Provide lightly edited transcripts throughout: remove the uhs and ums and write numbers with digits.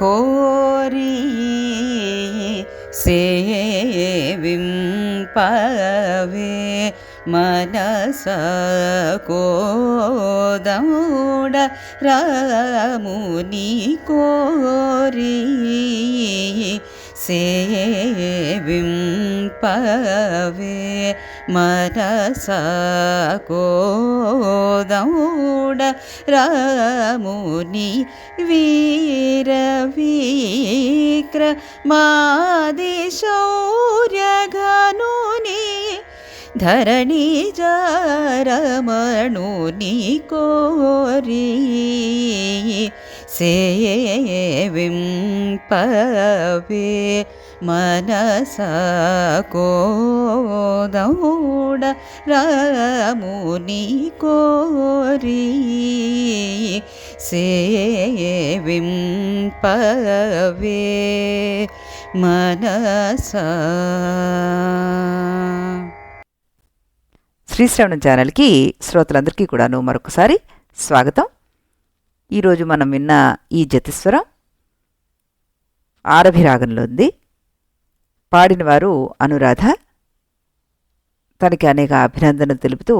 కోరి సేవింపవే మనస కోదముడ రాముని కోరి సేవింపవే మనస కోదముడ రాముని వీర విక్రమాది శౌర్యఘనుని ధరణి జారమణుని కోరి సేవింపవే మనస కోదముడ రాముని కోరి సేవింపవే మనస. శ్రీశ్రవణం ఛానల్కి శ్రోతలందరికీ కూడాను మరొకసారి స్వాగతం. ఈరోజు మనం విన్న ఈ జతిస్వరం ఆరభిరాగంలో ఉంది. పాడినవారు అనురాధ. తనకి అనేక అభినందనలు తెలుపుతూ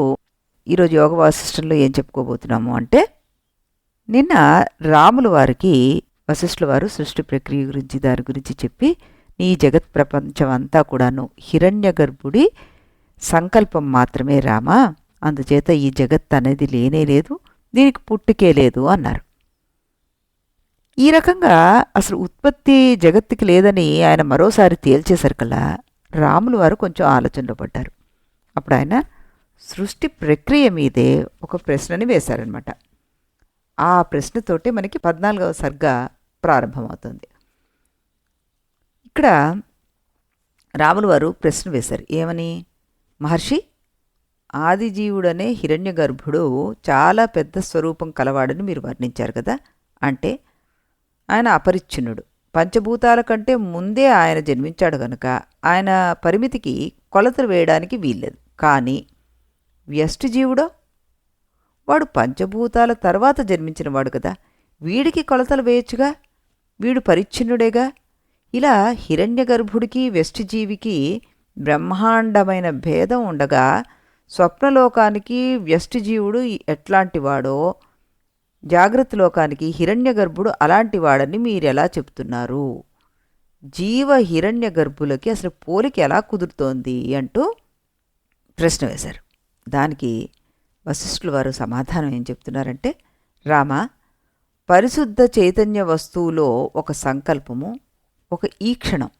ఈరోజు యోగ వాసిష్టంలో ఏం చెప్పుకోబోతున్నాము అంటే, నిన్న రాముల వారికి వశిష్ఠుల వారు సృష్టి ప్రక్రియ గురించి దాని గురించి చెప్పి, ఈ జగత్ ప్రపంచం అంతా కూడాను హిరణ్య గర్భుడి సంకల్పం మాత్రమే రామా, అందుచేత ఈ జగత్ అనేది లేనే లేదు, దీనికి పుట్టుకే లేదు అన్నారు. ఈ రకంగా అసలు ఉత్పత్తి జగత్తుకి లేదని ఆయన మరోసారి తేల్చేసరికల్లా రాములు వారు కొంచెం ఆలోచనలో పడ్డారు. అప్పుడు ఆయన సృష్టి ప్రక్రియ మీదే ఒక ప్రశ్నని వేశారనమాట. ఆ ప్రశ్నతోటే మనకి 14వ సర్గ ప్రారంభమవుతుంది. ఇక్కడ రాములు వారు ప్రశ్న వేశారు. ఏమని? మహర్షి, ఆదిజీవుడనే హిరణ్య గర్భుడు చాలా పెద్ద స్వరూపం కలవాడని మీరు వర్ణించారు కదా. అంటే ఆయన అపరిచ్ఛిన్నుడు, పంచభూతాల కంటే ముందే ఆయన జన్మించాడు కనుక ఆయన పరిమితికి కొలతలు వేయడానికి వీల్లేదు. కానీ వ్యష్టిజీవుడో, వాడు పంచభూతాల తర్వాత జన్మించినవాడు కదా, వీడికి కొలతలు వేయచ్చుగా, వీడు పరిచ్ఛిన్నుడేగా. ఇలా హిరణ్య గర్భుడికి వ్యష్టిజీవికి బ్రహ్మాండమైన భేదం ఉండగా స్వప్నలోకానికి వ్యష్టిజీవుడు ఎట్లాంటివాడో, జాగ్రత్త లోకానికి హిరణ్య గర్భుడు అలాంటివాడని మీరెలా చెప్తున్నారు? జీవ హిరణ్య గర్భులకి అసలు పోలిక ఎలా కుదురుతోంది అంటూ ప్రశ్న వేశారు. దానికి వశిష్ఠుల వారు సమాధానం ఏం చెప్తున్నారంటే, రామ, పరిశుద్ధ చైతన్య వస్తువులో ఒక సంకల్పము, ఒక ఈక్షణం,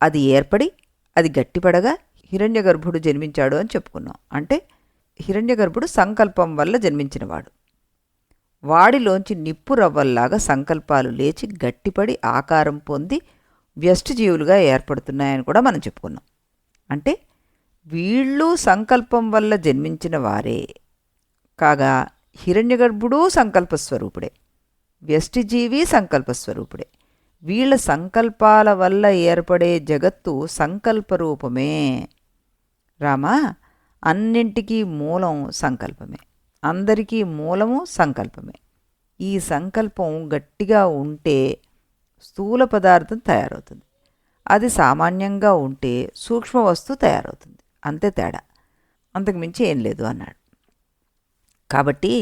అది ఏర్పడి అది గట్టిపడగా హిరణ్య గర్భుడు జన్మించాడు అని చెప్పుకున్నాం. అంటే హిరణ్య గర్భుడు సంకల్పం వల్ల జన్మించినవాడు. వాడిలోంచి నిప్పు రవ్వల్లాగా సంకల్పాలు లేచి గట్టిపడి ఆకారం పొంది వ్యష్టిజీవులుగా ఏర్పడుతున్నాయని కూడా మనం చెప్పుకున్నాం. అంటే వీళ్ళు సంకల్పం వల్ల జన్మించిన వారే కాగా హిరణ్యగర్భుడు సంకల్పస్వరూపుడే, వ్యష్టిజీవి సంకల్పస్వరూపుడే. వీళ్ళ సంకల్పాల వల్ల ఏర్పడే జగత్తు సంకల్పరూపమే. రామా, అన్నింటికీ మూలం సంకల్పమే, అందరికీ మూలము సంకల్పమే. ఈ సంకల్పం గట్టిగా ఉంటే స్థూల పదార్థం తయారవుతుంది, అది సామాన్యంగా ఉంటే సూక్ష్మ వస్తువు తయారవుతుంది. అంతే తేడా, అంతకుమించి ఏం లేదు అన్నాడు. కాబట్టి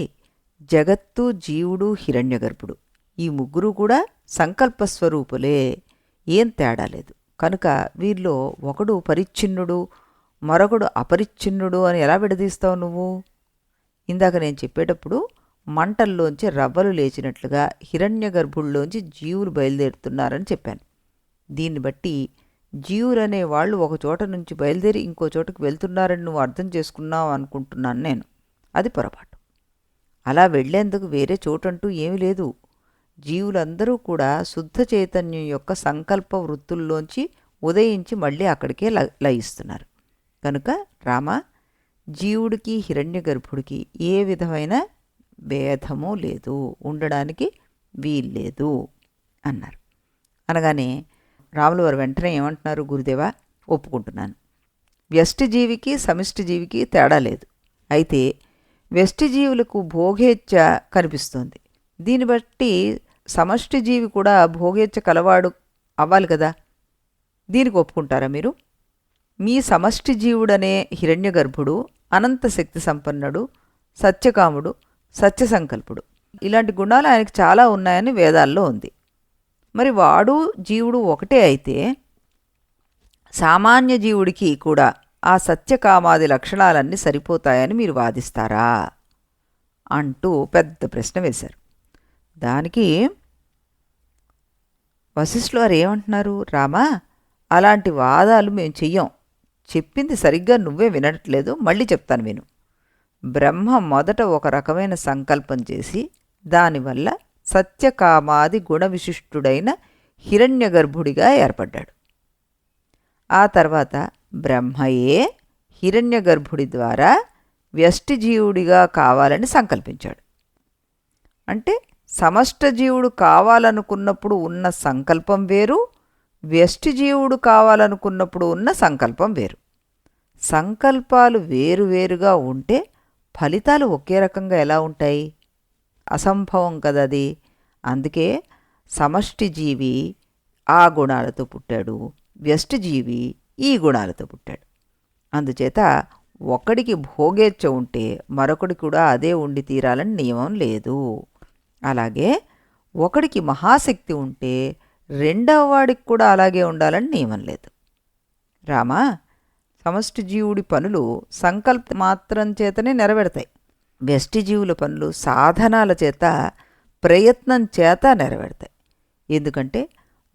జగత్తు, జీవుడు, హిరణ్యగర్భుడు ఈ ముగ్గురు కూడా సంకల్పస్వరూపులే, ఏం తేడా లేదు. కనుక వీరిలో ఒకడు పరిచ్ఛిన్నుడు, మరొకడు అపరిచ్ఛిన్నుడు అని ఎలా విడదీస్తావు నువ్వు? ఇందాక నేను చెప్పేటప్పుడు మంటల్లోంచి రవ్వలు లేచినట్లుగా హిరణ్య గర్భుల్లోంచి జీవులు బయలుదేరుతున్నారని చెప్పాను. దీన్ని బట్టి జీవులనే వాళ్ళు ఒక చోట నుంచి బయలుదేరి ఇంకో చోటకు వెళ్తున్నారని నువ్వు అర్థం చేసుకున్నావు అనుకుంటున్నాను నేను. అది పొరపాటు. అలా వెళ్లేందుకు వేరే చోటంటూ ఏమీ లేదు. జీవులందరూ కూడా శుద్ధ చైతన్యం యొక్క సంకల్ప వృత్తుల్లోంచి ఉదయించి మళ్ళీ అక్కడికే లయిస్తున్నారు. కనుక రామ, జీవుడికి హిరణ్య గర్భుడికి ఏ విధమైన భేదము లేదు, ఉండడానికి వీల్లేదు అన్నారు. అనగానే రాములు వారు వెంటనే ఏమంటున్నారు? గురుదేవా, ఒప్పుకుంటున్నాను, వ్యష్టిజీవికి సమిష్టిజీవికి తేడా లేదు. అయితే వ్యష్టిజీవులకు భోగేచ్ఛ కనిపిస్తోంది. దీన్ని బట్టి సమష్టి జీవి కూడా భోగేచ్ఛ కలవాడు అవ్వాలి కదా. దీనికి ఒప్పుకుంటారా మీరు? మీ సమష్టి జీవుడనే హిరణ్యగర్భుడు అనంత శక్తి సంపన్నుడు, సత్యకాముడు, సత్యసంకల్పుడు, ఇలాంటి గుణాలు ఆయనకి చాలా ఉన్నాయని వేదాల్లో ఉంది. మరి వాడు జీవుడు ఒకటే అయితే సామాన్య జీవుడికి కూడా ఆ సత్యకామాది లక్షణాలన్నీ సరిపోతాయని మీరు వాదిస్తారా అంటూ పెద్ద ప్రశ్న వేశారు. దానికి వశిష్ఠులు వారు ఏమంటున్నారు? రామా, అలాంటి వాదాలు మేము చెయ్యం. చెప్పింది సరిగ్గా నువ్వే వినట్లేదు, మళ్ళీ చెప్తాను విను. బ్రహ్మ మొదట ఒక రకమైన సంకల్పం చేసి దానివల్ల సత్యకామాది గుణవిశిష్టుడైన హిరణ్యగర్భుడిగా ఏర్పడ్డాడు. ఆ తర్వాత బ్రహ్మయే హిరణ్యగర్భుడి ద్వారా వ్యష్టిజీవుడిగా కావాలని సంకల్పించాడు. అంటే సమష్టజీవుడు కావాలనుకున్నప్పుడు ఉన్న సంకల్పం వేరు, వ్యష్టిజీవుడు కావాలనుకున్నప్పుడు ఉన్న సంకల్పం వేరు. సంకల్పాలు వేరువేరుగా ఉంటే ఫలితాలు ఒకే రకంగా ఎలా ఉంటాయి? అసంభవం కదది. అందుకే సమష్టిజీవి ఆ గుణాలతో పుట్టాడు, వ్యష్టిజీవి ఈ గుణాలతో పుట్టాడు. అందుచేత ఒకడికి భోగేచ్ఛ ఉంటే మరొకడి కూడా అదే ఉండి తీరాలని నియమం లేదు. అలాగే ఒకడికి మహాశక్తి ఉంటే రెండవ వాడికి కూడా అలాగే ఉండాలని నియమం లేదు. రామా, సమష్టి జీవుడి పనులు సంకల్ప మాత్రం చేతనే నెరవేరుతాయి. వ్యష్టిజీవుల పనులు సాధనాల చేత, ప్రయత్నం చేత నెరవేరుతాయి. ఎందుకంటే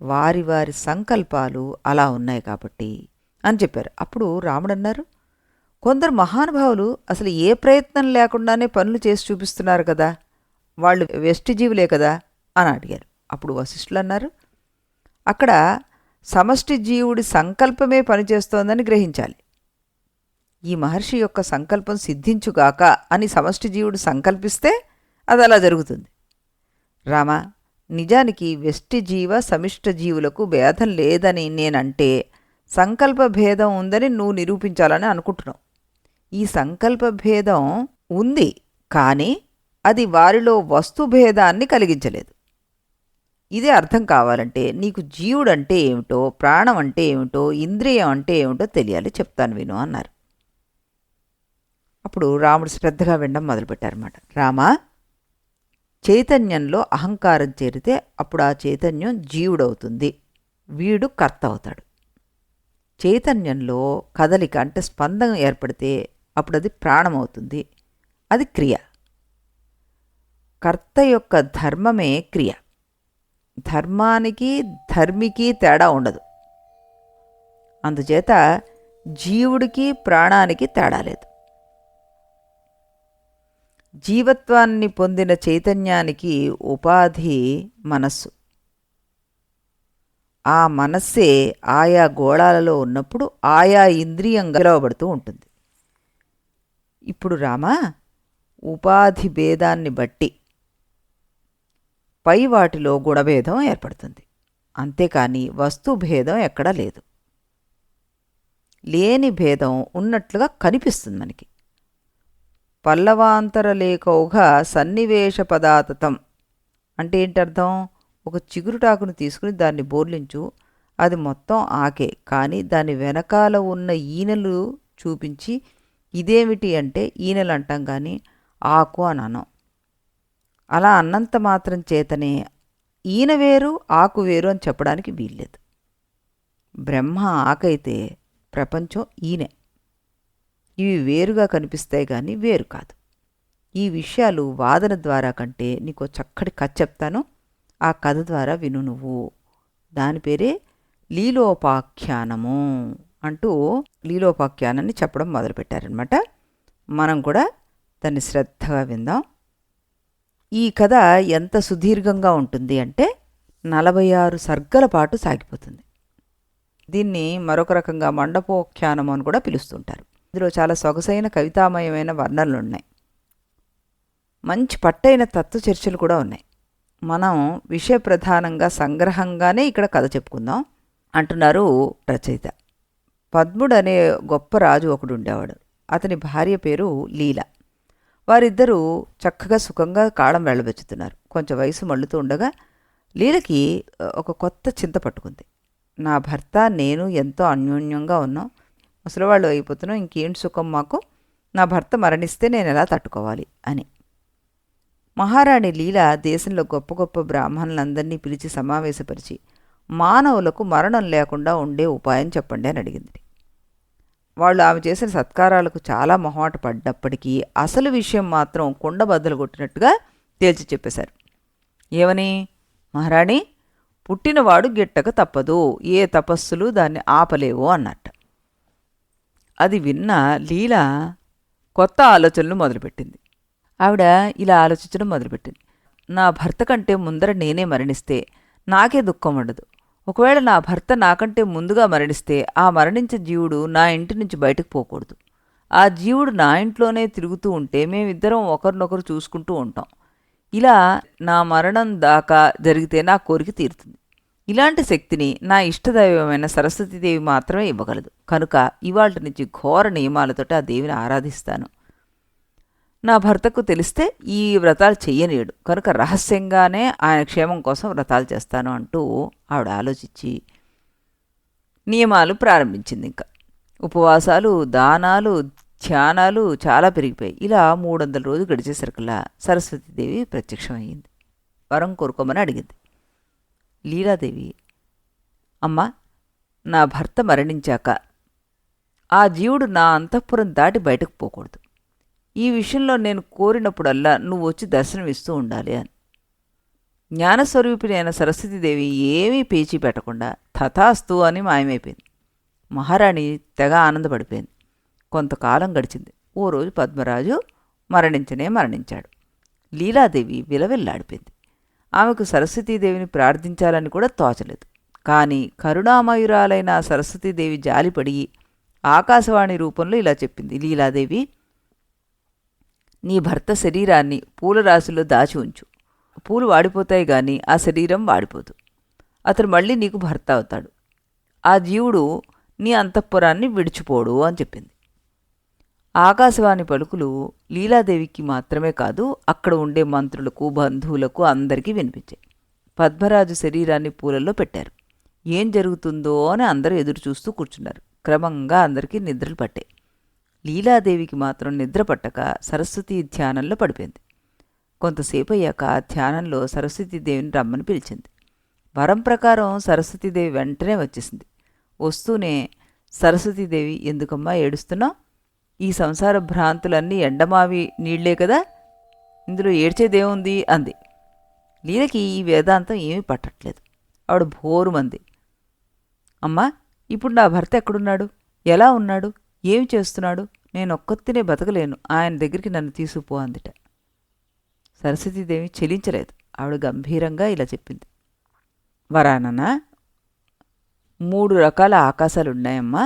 వారి వారి సంకల్పాలు అలా ఉన్నాయి కాబట్టి అని చెప్పారు. అప్పుడు రాముడు అన్నారు, కొందరు మహానుభావులు అసలు ఏ ప్రయత్నం లేకుండానే పనులు చేసి చూపిస్తున్నారు కదా, వాళ్ళు వ్యష్టిజీవులే కదా అని అడిగారు. అప్పుడు వశిష్ఠులు అన్నారు, అక్కడ సమష్టి జీవుడి సంకల్పమే పనిచేస్తోందని గ్రహించాలి. ఈ మహర్షి యొక్క సంకల్పం సిద్ధించుగాక అని సమష్టి జీవుడు సంకల్పిస్తే అది అలా జరుగుతుంది. రామా, నిజానికి వ్యష్టిజీవ సమిష్ట జీవులకు భేదం లేదని నేనంటే సంకల్ప భేదం ఉందని నువ్వు నిరూపించాలని అనుకుంటున్నావు. ఈ సంకల్ప భేదం ఉంది, కానీ అది వారిలో వస్తుభేదాన్ని కలిగించలేదు. ఇదే అర్థం కావాలంటే నీకు జీవుడంటే ఏమిటో, ప్రాణం అంటే ఏమిటో, ఇంద్రియం అంటే ఏమిటో తెలియాలి, చెప్తాను విను అన్నారు. అప్పుడు రాముడు శ్రద్ధగా వినడం మొదలుపెట్టారన్నమాట. రామా, చైతన్యంలో అహంకారం చేరితే అప్పుడు ఆ చైతన్యం జీవుడవుతుంది, వీడు కర్త అవుతాడు. చైతన్యంలో కదలిక అంటే స్పందన ఏర్పడితే అప్పుడు అది ప్రాణమవుతుంది, అది క్రియ. కర్త యొక్క ధర్మమే క్రియ. ధర్మానికి ధర్మికి తేడా ఉండదు. అందుచేత జీవుడికి ప్రాణానికి తేడా లేదు. జీవత్వాన్ని పొందిన చైతన్యానికి ఉపాధి మనస్సు. ఆ మనస్సే ఆయా గోళాలలో ఉన్నప్పుడు ఆయా ఇంద్రియంగా పిలువబడుతూ ఉంటుంది. ఇప్పుడు రామా, ఉపాధి భేదాన్ని బట్టి పై వాటిలో గుణభేదం ఏర్పడుతుంది, అంతేకాని వస్తుభేదం ఎక్కడా లేదు. లేని భేదం ఉన్నట్లుగా కనిపిస్తుంది మనకి. పల్లవాంతరలేకౌగా సన్నివేశ పదాతతం అంటే ఏంటర్థం? ఒక చిగురుటాకును తీసుకుని దాన్ని బోర్లించు, అది మొత్తం ఆకే, కానీ దాని వెనకాల ఉన్న ఈనెలు చూపించి ఇదేమిటి అంటే ఈనెలు అంటాం, కానీ ఆకు అని అనం. అలా అన్నంత మాత్రం చేతనే ఈయన వేరు ఆకు వేరు అని చెప్పడానికి వీల్లేదు. బ్రహ్మ ఆకైతే ప్రపంచం ఈయనే. ఇవి వేరుగా కనిపిస్తాయి కానీ వేరు కాదు. ఈ విషయాలు వాదన ద్వారా కంటే నీకు చక్కటి కథ చెప్తాను, ఆ కథ ద్వారా విను నువ్వు. దాని పేరే లీలోపాఖ్యానము అంటూ లీలోపాఖ్యానాన్ని చెప్పడం మొదలుపెట్టారనమాట. మనం కూడా దాన్ని శ్రద్ధగా విందాం. ఈ కథ ఎంత సుదీర్ఘంగా ఉంటుంది అంటే 46 సర్గల పాటు సాగిపోతుంది. దీన్ని మరొక రకంగా మండపోఖ్యానము అని కూడా పిలుస్తుంటారు. ఇందులో చాలా సొగసైన కవితామయమైన వర్ణనలున్నాయి, మంచి పట్టైన తత్వ చర్చలు కూడా ఉన్నాయి. మనం విషయ ప్రధానంగా సంగ్రహంగానే ఇక్కడ కథ చెప్పుకుందాం అంటున్నారు రచయిత. పద్ముడు అనే గొప్ప రాజు ఒకడు ఉండేవాడు. అతని భార్య పేరు లీల. వారిద్దరూ చక్కగా సుఖంగా కాలం వెళ్ళబెచ్చుతున్నారు. కొంచెం వయసు మళ్ళుతూ ఉండగా లీలకి ఒక కొత్త చింత పట్టుకుంది. నా భర్త నేను ఎంతో అన్యోన్యంగా ఉన్నాం, ముసలివాళ్ళు అయిపోతున్నాం, ఇంకేంటి సుఖం మాకు, నా భర్త మరణిస్తే నేను ఎలా తట్టుకోవాలి అని. మహారాణి లీల దేశంలో గొప్ప గొప్ప బ్రాహ్మణులందరినీ పిలిచి సమావేశపరిచి మానవులకు మరణం లేకుండా ఉండే ఉపాయం చెప్పండి అని అడిగింది. వాళ్ళు ఆమె చేసిన సత్కారాలకు చాలా మొహమాట పడ్డప్పటికీ అసలు విషయం మాత్రం కుండ బద్దలు కొట్టినట్టుగా తేల్చి చెప్పేశారు. ఏమని? మహారాణి, పుట్టినవాడు గిట్టక తప్పదు, ఏ తపస్సులు దాన్ని ఆపలేవు అన్నట్ట. అది విన్న లీల కొత్త ఆలోచనలు మొదలుపెట్టింది. ఆవిడ ఇలా ఆలోచించడం మొదలుపెట్టింది. నా భర్త కంటే ముందర నేనే మరణిస్తే నాకే దుఃఖం ఉండదు. ఒకవేళ నా భర్త నాకంటే ముందుగా మరణిస్తే ఆ మరణించే జీవుడు నా ఇంటి నుంచి బయటకు పోకూడదు. ఆ జీవుడు నా ఇంట్లోనే తిరుగుతూ ఉంటే మేమిద్దరం ఒకరినొకరు చూసుకుంటూ ఉంటాం. ఇలా నా మరణం దాకా జరిగితే నా కోరిక తీరుతుంది. ఇలాంటి శక్తిని నా ఇష్టదైవమైన సరస్వతీదేవి మాత్రమే ఇవ్వగలదు. కనుక ఇవాళ నుంచి ఘోర నియమాలతో ఆ దేవిని ఆరాధిస్తాను. నా భర్తకు తెలిస్తే ఈ వ్రతాలు చెయ్యనీయడు, కనుక రహస్యంగానే ఆయన క్షేమం కోసం వ్రతాలు చేస్తాను అంటూ ఆవిడ ఆలోచించి నియమాలు ప్రారంభించింది. ఇంకా ఉపవాసాలు, దానాలు, ధ్యానాలు చాలా పెరిగిపోయాయి. ఇలా 300 రోజులు గడిచేసరికల్లా సరస్వతీదేవి ప్రత్యక్షమయ్యింది. వరం కోరుకోమని అడిగింది. లీలాదేవి, అమ్మా, నా భర్త మరణించాక ఆ జీవుడు నా అంతఃపురం దాటి బయటకు పోకూడదు. ఈ విషయంలో నేను కోరినప్పుడల్లా నువ్వు వచ్చి దర్శనమిస్తూ ఉండాలి అని. జ్ఞానస్వరూపిణి అయిన సరస్వతీదేవి ఏమీ పేచీ పెట్టకుండా తథాస్తు అని మాయమైపోయింది. మహారాణి తెగ ఆనందపడిపోయింది. కొంతకాలం గడిచింది. ఓ రోజు పద్మరాజు మరణించాడు. లీలాదేవి విలవిల్లాడిపోయింది. ఆమెకు సరస్వతీదేవిని ప్రార్థించాలని కూడా తోచలేదు. కానీ కరుణామయురాలైన సరస్వతీదేవి జాలిపడి ఆకాశవాణి రూపంలో ఇలా చెప్పింది. లీలాదేవి, నీ భర్త శరీరాన్ని పూలరాశిలో దాచి ఉంచు. పూలు వాడిపోతాయి గాని ఆ శరీరం వాడిపోదు. అతను మళ్ళీ నీకు భర్త అవుతాడు. ఆ జీవుడు నీ అంతఃపురాన్ని విడిచిపోడు అని చెప్పింది. ఆకాశవాణి పలుకులు లీలాదేవికి మాత్రమే కాదు, అక్కడ ఉండే మంత్రులకు, బంధువులకు అందరికీ వినిపించాయి. పద్మరాజు శరీరాన్ని పూలల్లో పెట్టారు. ఏం జరుగుతుందో అని అందరూ ఎదురు చూస్తూ కూర్చున్నారు. క్రమంగా అందరికీ నిద్రలు పట్టాయి. లీలాదేవికి మాత్రం నిద్ర పట్టక సరస్వతీ ధ్యానంలో పడిపోయింది. కొంతసేపు అయ్యాక ధ్యానంలో సరస్వతీదేవిని రమ్మని పిలిచింది. వరం ప్రకారం సరస్వతీదేవి వెంటనే వచ్చేసింది. వస్తూనే, సరస్వతీదేవి, ఎందుకమ్మా ఏడుస్తున్నావు? ఈ సంసార భ్రాంతులన్నీ ఎండమావి నీళ్లే కదా, ఇందులో ఏడ్చేదేముంది అంది. లీలకి ఈ వేదాంతం ఏమీ పట్టట్లేదు. ఆవిడ భోరుమంది. అమ్మా, ఇప్పుడు నా భర్త ఎక్కడున్నాడు? ఎలా ఉన్నాడు? ఏమి చేస్తున్నాడు? నేనొక్కతినే బతకలేను, ఆయన దగ్గరికి నన్ను తీసుకుపో అందిట. సరస్వతీదేవి చెలించలేదు. ఆవిడ గంభీరంగా ఇలా చెప్పింది. వరానన్నా, 3 రకాల ఆకాశాలున్నాయమ్మా.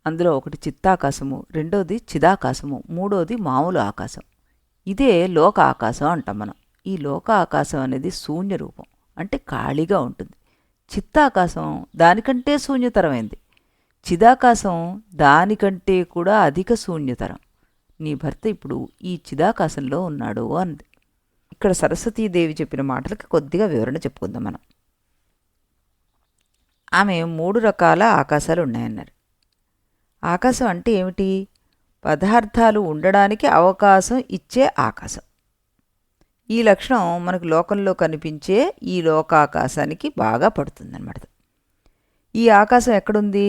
అందులో ఒకటి చిత్తాకాశము, రెండోది చిదాకాశము, మూడోది మామూలు ఆకాశం. ఇదే లోక ఆకాశం అంటాం మనం. ఈ లోక ఆకాశం అనేది శూన్య రూపం, అంటే ఖాళీగా ఉంటుంది. చిత్తాకాశం దానికంటే శూన్యతరమైంది. చిదాకాశం దానికంటే కూడా అధిక శూన్యతరం. నీ భర్త ఇప్పుడు ఈ చిదాకాశంలో ఉన్నాడు అంది. ఇక్కడ సరస్వతీదేవి చెప్పిన మాటలకి కొద్దిగా వివరణ చెప్పుకుందాం మనం. ఆమె 3 రకాల ఆకాశాలు ఉన్నాయన్నారు. ఆకాశం అంటే ఏమిటి? పదార్థాలు ఉండడానికి అవకాశం ఇచ్చే ఆకాశం. ఈ లక్షణం మనకు లోకంలో కనిపించే ఈ లోకాకాశానికి బాగా పడుతుందన్నమాట. ఈ ఆకాశం ఎక్కడుంది?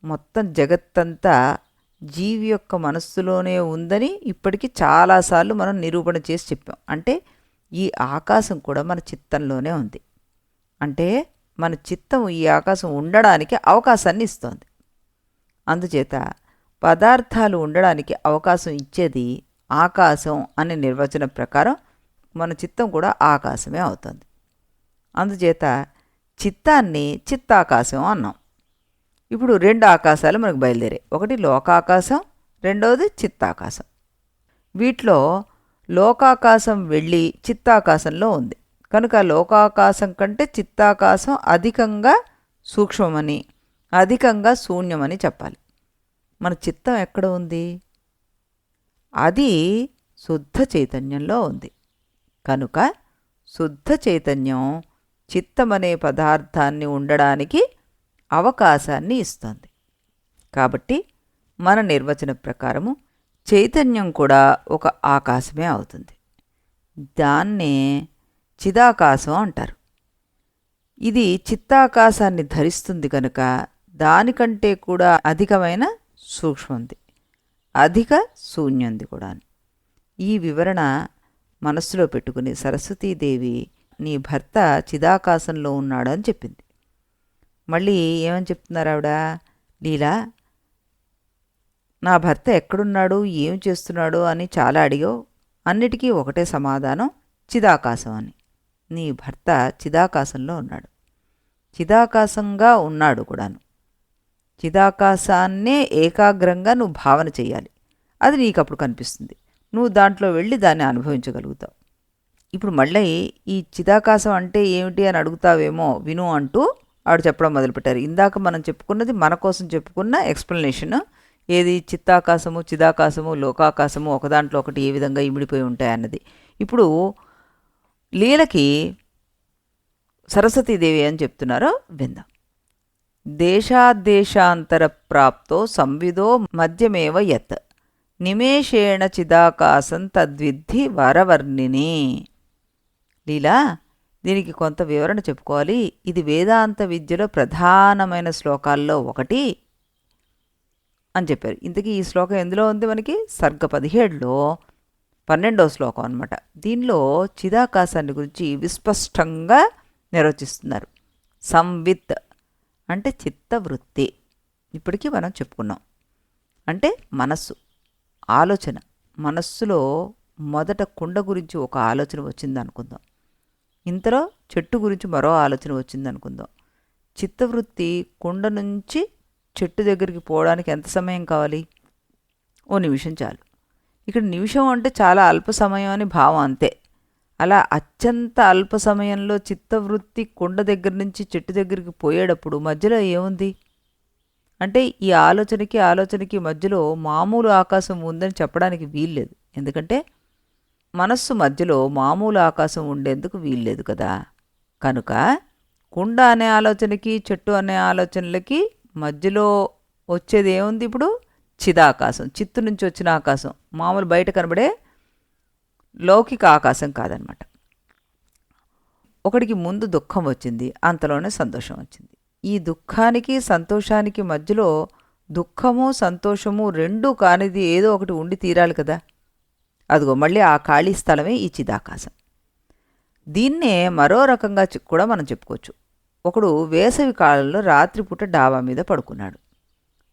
మొత్తం జగత్తంతా జీవి యొక్క మనస్సులోనే ఉందని ఇప్పటికీ చాలాసార్లు మనం నిరూపణ చేసి చెప్పాం. అంటే ఈ ఆకాశం కూడా మన చిత్తంలోనే ఉంది. అంటే మన చిత్తం ఈ ఆకాశం ఉండడానికి అవకాశాన్ని ఇస్తోంది. అందుచేత పదార్థాలు ఉండడానికి అవకాశం ఇచ్చేది ఆకాశం అనే నిర్వచనం ప్రకారం మన చిత్తం కూడా ఆకాశమే అవుతుంది. అందుచేత చిత్తాన్ని చిత్తాకాశం అన్నాం. ఇప్పుడు 2 ఆకాశాలు మనకు బయలుదేరాయి. ఒకటి లోకాకాశం, రెండవది చిత్తాకాశం. వీటిలో లోకాకాశం వెళ్ళి చిత్తాకాశంలో ఉంది. కనుక లోకాకాశం కంటే చిత్తాకాశం అధికంగా సూక్ష్మమని, అధికంగా శూన్యమని చెప్పాలి. మన చిత్తం ఎక్కడ ఉంది? అది శుద్ధ చైతన్యంలో ఉంది. కనుక శుద్ధ చైతన్యం చిత్తమనే పదార్థాన్ని ఉండడానికి అవకాశాన్ని ఇస్తుంది. కాబట్టి మన నిర్వచన ప్రకారము చైతన్యం కూడా ఒక ఆకాశమే అవుతుంది. దాన్నే చిదాకాశం అంటారు. ఇది చిత్తాకాశాన్ని ధరిస్తుంది కనుక దానికంటే కూడా అధికమైన సూక్ష్మంది, అధిక శూన్యంది కూడా. ఈ వివరణ మనస్సులో పెట్టుకుని సరస్వతీదేవి నీ భర్త చిదాకాశంలో ఉన్నాడు అని చెప్పింది. మళ్ళీ ఏమని చెప్తున్నారు ఆవిడ? లీలా, నా భర్త ఎక్కడున్నాడు, ఏం చేస్తున్నాడు అని చాలా అడిగావు. అన్నిటికీ ఒకటే సమాధానం, చిదాకాశం అని. నీ భర్త చిదాకాశంలో ఉన్నాడు, చిదాకాశంగా ఉన్నాడు కూడాను. చిదాకాశాన్నే ఏకాగ్రంగా నువ్వు భావన చెయ్యాలి. అది నీకు అప్పుడు కనిపిస్తుంది. నువ్వు దాంట్లో వెళ్ళి దాన్ని అనుభవించగలుగుతావు. ఇప్పుడు మళ్ళీ ఈ చిదాకాశం అంటే ఏమిటి అని అడుగుతావేమో విను అంటూ ఆవిడ చెప్పడం మొదలుపెట్టారు. ఇందాక మనం చెప్పుకున్నది మన కోసం చెప్పుకున్న ఎక్స్ప్లెనేషన్. ఏది? చిత్తాకాశము, చిదాకాశము, లోకాకాశము ఒకదాంట్లో ఒకటి ఏ విధంగా ఇమిడిపోయి ఉంటాయన్నది. ఇప్పుడు లీలకి సరస్వతీదేవి అని చెప్తున్నారో విందాం. దేశాద్దేశాంతర ప్రాప్తో సంవిదో మధ్యమేవ యత్ నిమేషేణ చిదాకాశం తద్విద్ధి వరవర్ణిని. లీలా, దీనికి కొంత వివరణ చెప్పుకోవాలి. ఇది వేదాంత విద్యలో ప్రధానమైన శ్లోకాల్లో ఒకటి అని చెప్పారు. ఇంతకీ ఈ శ్లోకం ఎందులో ఉంది? మనకి సర్గ 17లో 12వ శ్లోకం అనమాట. దీనిలో చిదాకాశాన్ని గురించి విస్పష్టంగా నిర్వచిస్తున్నారు. సంవిత్ అంటే చిత్తవృత్తి. ఇప్పటికీ మనం చెప్పుకున్నాం. అంటే మనస్సు, ఆలోచన. మనస్సులో మొదట కుండ గురించి ఒక ఆలోచన వచ్చింది అనుకుందాం. ఇంతలో చెట్టు గురించి మరో ఆలోచన వచ్చింది అనుకుందాం. చిత్తవృత్తి కుండ నుంచి చెట్టు దగ్గరికి పోవడానికి ఎంత సమయం కావాలి? ఓ నిమిషం చాలు. ఇక్కడ నిమిషం అంటే చాలా అల్ప సమయం అని భావం, అంతే. అలా అత్యంత అల్ప సమయంలో చిత్తవృత్తి కుండ దగ్గర నుంచి చెట్టు దగ్గరికి పోయేటప్పుడు మధ్యలో ఏముంది అంటే ఈ ఆలోచనకి మధ్యలో మామూలు ఆకాశం ఉందని చెప్పడానికి వీల్లేదు. ఎందుకంటే మనస్సు మధ్యలో మామూలు ఆకాశం ఉండేందుకు వీల్లేదు కదా. కనుక కుండ అనే ఆలోచనకి చెట్టు అనే ఆలోచనలకి మధ్యలో వచ్చేది ఏముంది? ఇప్పుడు చిదాకాశం, చిత్తు నుంచి వచ్చిన ఆకాశం, మామూలు బయట కనబడే లౌకిక ఆకాశం కాదనమాట. ఒకడికి ముందు దుఃఖం వచ్చింది, అంతలోనే సంతోషం వచ్చింది. ఈ దుఃఖానికి సంతోషానికి మధ్యలో దుఃఖము సంతోషము రెండూ కానిది ఏదో ఒకటి ఉండి తీరాలి కదా. అదిగో మళ్ళీ ఆ ఖాళీ స్థలమే ఈ చిదాకాశం. దీన్నే మరో రకంగా కూడా మనం చెప్పుకోవచ్చు. ఒకడు వేసవి కాలంలో రాత్రిపూట డాబా మీద పడుకున్నాడు.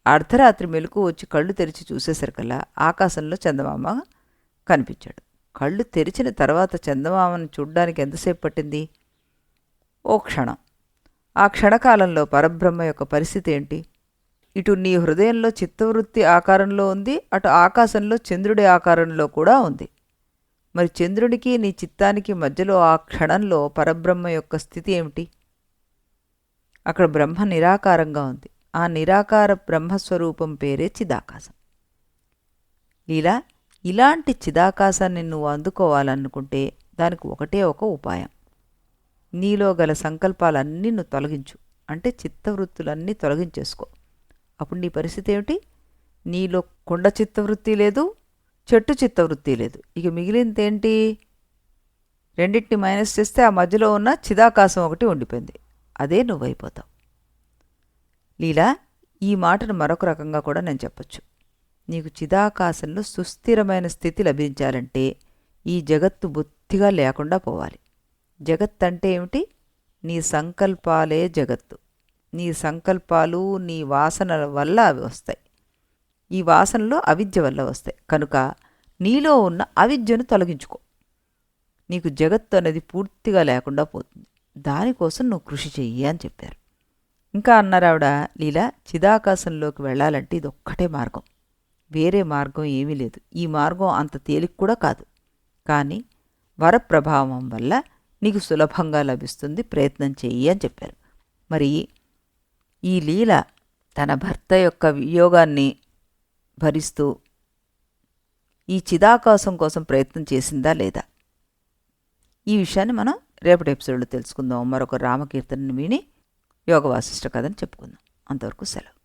అర్ధరాత్రి మెలకు వచ్చి కళ్ళు తెరిచి చూసేసరికల్లా ఆకాశంలో చందమామ కనిపించాడు. కళ్ళు తెరిచిన తర్వాత చందమామను చూడ్డానికి ఎంతసేపు పట్టింది? ఓ క్షణం. ఆ క్షణకాలంలో పరబ్రహ్మ యొక్క పరిస్థితి ఏంటి? ఇటు నీ హృదయంలో చిత్తవృత్తి ఆకారంలో ఉంది, అటు ఆకాశంలో చంద్రుడి ఆకారంలో కూడా ఉంది. మరి చంద్రుడికి నీ చిత్తానికి మధ్యలో ఆ క్షణంలో పరబ్రహ్మ యొక్క స్థితి ఏమిటి? అక్కడ బ్రహ్మ నిరాకారంగా ఉంది. ఆ నిరాకార బ్రహ్మస్వరూపం పేరే చిదాకాశం. లీలా, ఇలాంటి చిదాకాశాన్ని నువ్వు అందుకోవాలనుకుంటే దానికి ఒకటే ఒక ఉపాయం. నీలో గల సంకల్పాలన్నీ నువ్వు తొలగించు, అంటే చిత్తవృత్తులన్నీ తొలగించేసుకో. అప్పుడు నీ పరిస్థితి ఏమిటి? నీలో కుండ చిత్తవృత్తి లేదు, చెట్టు చిత్తవృత్తి లేదు. ఇక మిగిలిందేంటి? రెండింటిని మైనస్ చేస్తే ఆ మధ్యలో ఉన్న చిదాకాశం ఒకటి ఉండిపోయింది. అదే నువ్వైపోతావు. లీలా, ఈ మాటను మరొక రకంగా కూడా నేను చెప్పచ్చు. నీకు చిదాకాశంలో సుస్థిరమైన స్థితి లభించాలంటే ఈ జగత్తు బొత్తిగా లేకుండా పోవాలి. జగత్ అంటే ఏమిటి? నీ సంకల్పాలే జగత్తు. నీ సంకల్పాలు నీ వాసనల వల్ల అవి వస్తాయి. ఈ వాసనలు అవిద్య వల్ల వస్తాయి. కనుక నీలో ఉన్న అవిద్యను తొలగించుకో. నీకు జగత్తు అనేది పూర్తిగా లేకుండా పోతుంది. దానికోసం నువ్వు కృషి చెయ్యి అని చెప్పారు. ఇంకా అన్నారు ఆవిడ, లీలా, చిదాకాశంలోకి వెళ్ళాలంటే ఇది ఒక్కటే మార్గం, వేరే మార్గం ఏమీ లేదు. ఈ మార్గం అంత తేలిక కూడా కాదు, కానీ వరప్రభావం వల్ల నీకు సులభంగా లభిస్తుంది, ప్రయత్నం చెయ్యి అని చెప్పారు. మరి ఈ లీల తన భర్త యొక్క వియోగాన్ని భరిస్తూ ఈ చిదాకాశం కోసం ప్రయత్నం చేసిందా లేదా? ఈ విషయాన్ని మనం రేపటి ఎపిసోడ్లో తెలుసుకుందాం. మరొక రామకీర్తనని విని యోగ వాసిష్ఠ కథని చెప్పుకుందాం. అంతవరకు సెలవు.